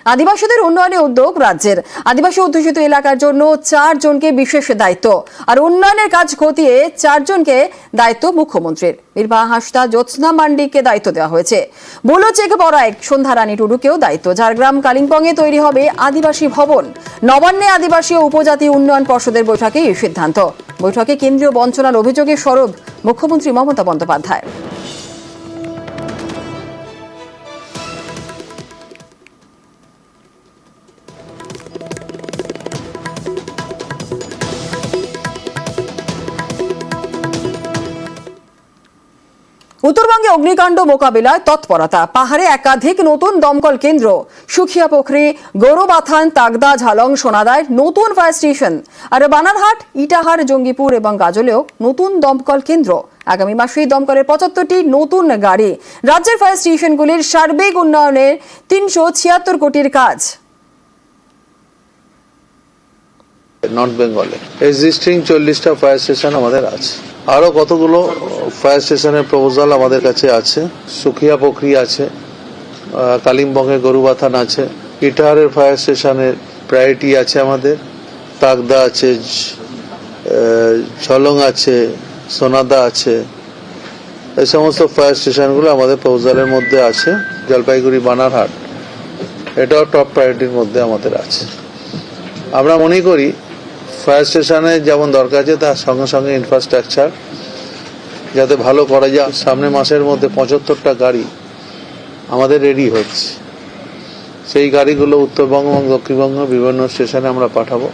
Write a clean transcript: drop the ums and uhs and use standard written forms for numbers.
আদিবাসীদের উন্নয়নে উদ্যোগ রাজ্যের। আদিবাসী অধ্যুষিত এলাকার জন্য 4 জনকে বিশেষ দায়িত্ব, আর উন্নয়নের কাজ খতিয়ে 4 জনকে দায়িত্ব মুখ্যমন্ত্রীর। বীরবাহা হাঁসদা, জ্যোৎস্না মান্ডিকে দায়িত্ব দেওয়া হয়েছে। বুলো চেক পড়ায় সন্ধ্যা রানী টুডুকেও দায়িত্ব। ঝাড়গ্রাম কালিম্পংয়ে তৈরি হবে আদিবাসী ভবন। নবান্নে আদিবাসী ও উপজাতি উন্নয়ন পর্ষদের বৈঠকে এই সিদ্ধান্ত। বৈঠকে কেন্দ্রীয় বঞ্চনার অভিযোগে সরব মুখ্যমন্ত্রী মমতা বন্দ্যোপাধ্যায়। উত্তরবঙ্গে অগ্নিকাণ্ড মোকাবিলায় তৎপরতা। পাহাড়ে একাধিক নতুন দমকল কেন্দ্র। সুখিয়াপোখরি, গৌরবাথান, তাগদা, ঝালং, সোনাদায় নতুন ফায়ার স্টেশন। আর বানারহাট, ইটাহার, জঙ্গিপুর এবং গাজলেও নতুন দমকল কেন্দ্র। আগামী মাসেই দমকলের 75টি নতুন গাড়ি। রাজ্যের ফায়ার স্টেশনগুলির সার্বিক উন্নয়নের 376 কোটির কাজ। নর্থ বেঙ্গলে এক্সিস্টিং 40টা ফায়ার স্টেশন আমাদের আছে। আরো কতগুলো ফায়ার স্টেশনের প্রপোজাল আমাদের কাছে আছে। সুখিয়া পোখরি আছে, কালিম্পংয়ে গরুবাথান আছে, ইটাহারের ফায়ার স্টেশনের প্রায়োরিটি আছে আমাদের, তাগদা আছে, ঝলং আছে, সোনাদা আছে। এই সমস্ত ফায়ার স্টেশনগুলো আমাদের প্রপোজালের মধ্যে আছে। জলপাইগুড়ি, বানারহাট এটাও টপ প্রায়োরিটির মধ্যে আমাদের আছে। আমরা মনে করি ফায়ার স্টেশনে যেমন দরকার আছে তার সঙ্গে সঙ্গে ইনফ্রাস্ট্রাকচার যাতে ভালো করা যায়। সামনের মাসের মধ্যে 75টা গাড়ি আমাদের রেডি হচ্ছে। সেই গাড়িগুলো উত্তরবঙ্গ এবং দক্ষিণবঙ্গ বিভিন্ন স্টেশনে আমরা পাঠাবো।